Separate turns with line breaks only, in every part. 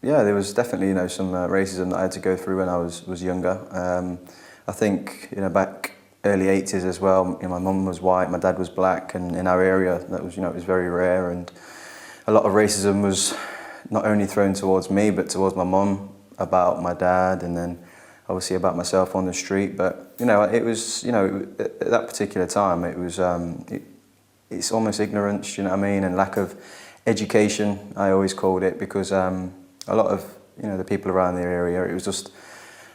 yeah, there was definitely, some racism that I had to go through when I was younger. I think, back early 80s as well, my mum was white, my dad was black, and in our area that was, it was very rare, and a lot of racism was not only thrown towards me, but towards my mum about my dad, and then obviously about myself on the street. But, it was, at that particular time, it was, it's almost ignorance, and lack of education, I always called it, because a lot of the people around the area, it was just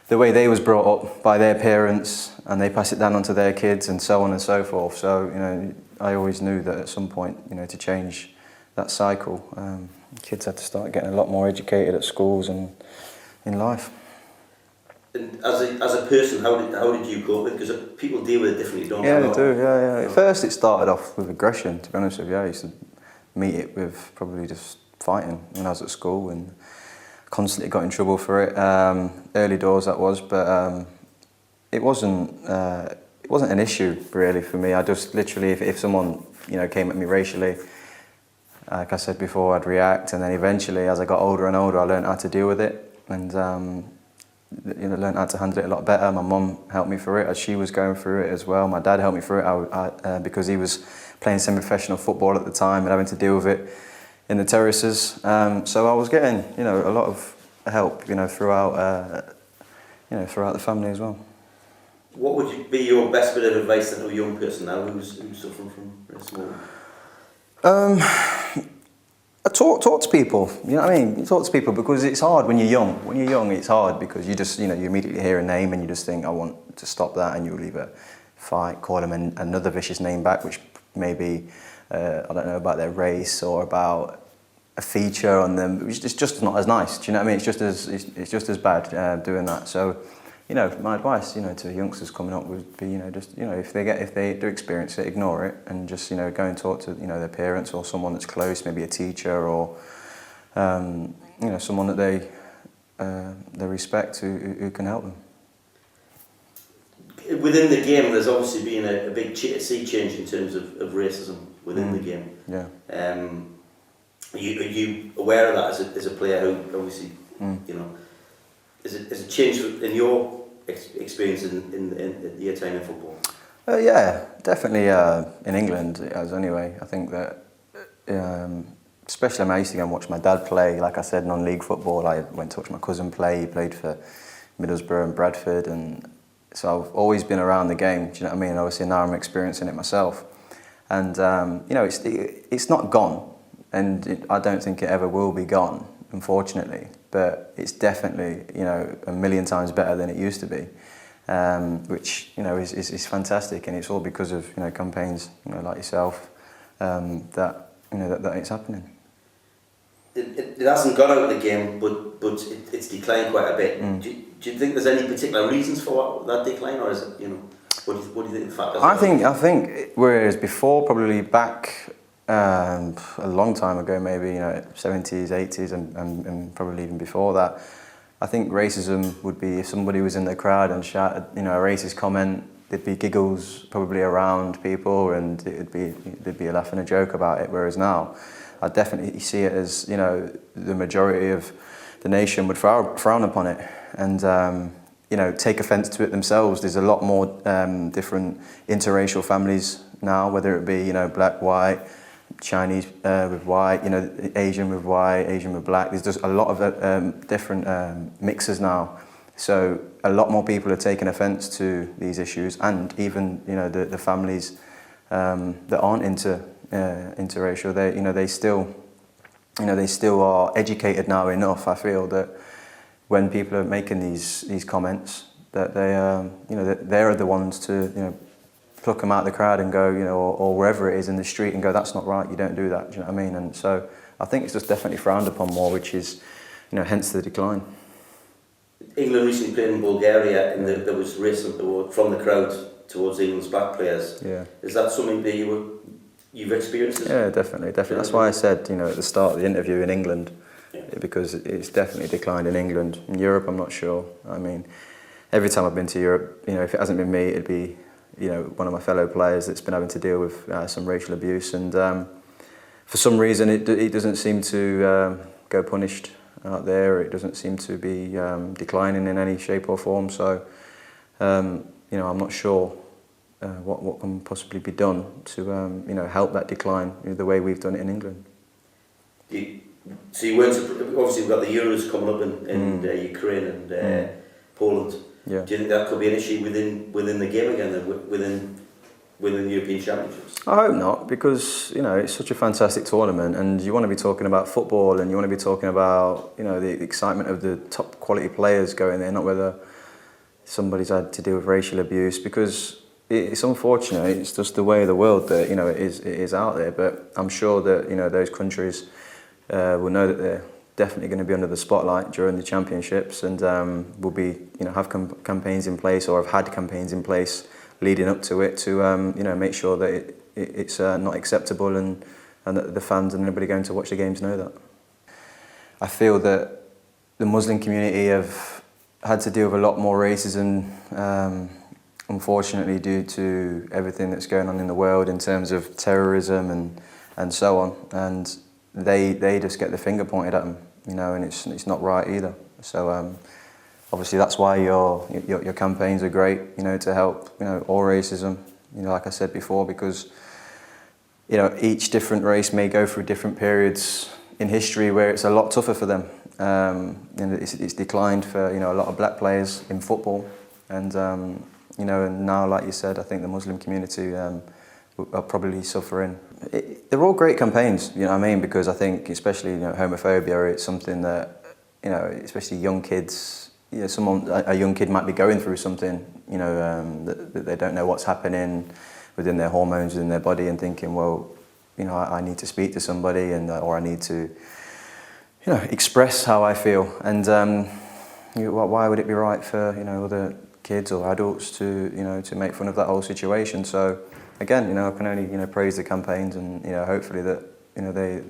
the way they was brought up by their parents, and they pass it down onto their kids, and so on and so forth. So I always knew that at some point, to change that cycle, kids had to start getting a lot more educated at schools and in life.
And as a person, how did you cope with it? Because people deal with it differently, don't they?
Yeah, they do. Yeah. At first, it started off with aggression. To be honest with you, I used to meet it with probably just fighting when I was at school, and constantly got in trouble for it. Early doors that was, but it wasn't an issue really for me. I just literally, if someone came at me racially, like I said before, I'd react, and then eventually, as I got older and older, I learned how to deal with it, and learned how to handle it a lot better. My mum helped me through it as she was going through it as well. My dad helped me through it because he was playing semi-professional football at the time and having to deal with it in the terraces. So I was getting, a lot of help, throughout the family as well.
What would be your best bit of advice to a young person now who's suffering from racism?
Talk to people. You know what I mean? You talk to people because it's hard when you're young. When you're young, it's hard because you just, you immediately hear a name and you just think, I want to stop that, and you'll either fight, call them another vicious name back, which maybe I don't know, about their race or about a feature on them. It's just not as nice. Do you know what I mean? It's just as bad doing that. So, my advice, to youngsters coming up would be, if they do experience it, ignore it, and just, go and talk to, their parents or someone that's close, maybe a teacher or, someone that they respect who can help them.
Within the game, there's obviously been a big sea change in terms of racism within the game.
Yeah.
Are you aware of that as a player who obviously, has it changed in your experience in your time in football?
Yeah, definitely in England it has anyway. I think that, especially I used to go and watch my dad play, like I said, non-league football. I went to watch my cousin play. He played for Middlesbrough and Bradford, and so I've always been around the game, do you know what I mean? Obviously now I'm experiencing it myself. And, it's not gone, and I don't think it ever will be gone, unfortunately. But it's definitely, a million times better than it used to be, which, is fantastic. And it's all because of, campaigns, like yourself, that it's happening.
It hasn't gone out of the game, but it's declined quite a bit. Do you think there's any particular reasons for that decline, or is it, what do you think the factors are?
I think whereas before, probably back a long time ago, maybe 70s, 80s, and probably even before that, I think racism would be if somebody was in the crowd and shouted a racist comment, there'd be giggles probably around people, and there'd be a laugh and a joke about it. Whereas now, I definitely see it as the majority of the nation would frown upon it, and take offence to it themselves. There's a lot more different interracial families now, whether it be black, white, Chinese with white, Asian with white, Asian with black. There's just a lot of different mixes now. So a lot more people are taking offence to these issues, and even the families that aren't interracial. They still are educated now enough. I feel that when people are making these comments, that they're the ones to pluck them out of the crowd and go, or wherever it is in the street, and go, that's not right, you don't do that, do you know what I mean? And so I think it's just definitely frowned upon more, which is, hence the decline.
England recently played in Bulgaria, and there was racism from the crowd towards England's black players.
Yeah.
Is that something that you've experienced?
Yeah, definitely. That's why I said, at the start of the interview, in England, because it's definitely declined in England. In Europe, I'm not sure. I mean, every time I've been to Europe, if it hasn't been me, it'd be one of my fellow players that's been having to deal with some racial abuse, and for some reason it doesn't seem to go punished out there. It doesn't seem to be declining in any shape or form. So, you know, I'm not sure what can possibly be done to you know, help that decline, you know, the way we've done it in England.
So you weren't, obviously we've got the Euros coming up in Ukraine and Poland.
Yeah.
Do you think that could be an issue within the game again, then, within the European Championships?
I hope not, because you know, it's such a fantastic tournament, and you want to be talking about football, and you want to be talking about, you know, the excitement of the top quality players going there, not whether somebody's had to deal with racial abuse, because it's unfortunate. It's just the way of the world that, you know, it is out there. But I'm sure that, you know, those countries will know that they're definitely going to be under the spotlight during the championships, and will be, you know, have campaigns in place, or have had campaigns in place leading up to it, to you know, make sure that it's not acceptable, and that the fans and anybody going to watch the games know that. I feel that the Muslim community have had to deal with a lot more racism, unfortunately, due to everything that's going on in the world in terms of terrorism and so on, and they just get the finger pointed at them, you know, and it's not right either. So obviously that's why your campaigns are great, you know, to help, you know, all racism, you know, like I said before, because, you know, each different race may go through different periods in history where it's a lot tougher for them. And it's declined for, you know, a lot of black players in football, and you know, and now, like you said, I think the Muslim community are probably suffering. They're all great campaigns, you know what I mean, because I think, especially, you know, homophobia, it's something that, you know, especially young kids, you know, a young kid might be going through something, you know, that they don't know what's happening within their hormones, within their body, and thinking, well, you know, I need to speak to somebody, and or I need to, you know, express how I feel. And you know, why would it be right for, you know, other kids or adults to, you know, to make fun of that whole situation? So again, you know, I can only, you know, praise the campaigns, and, you know, hopefully that, you know, they,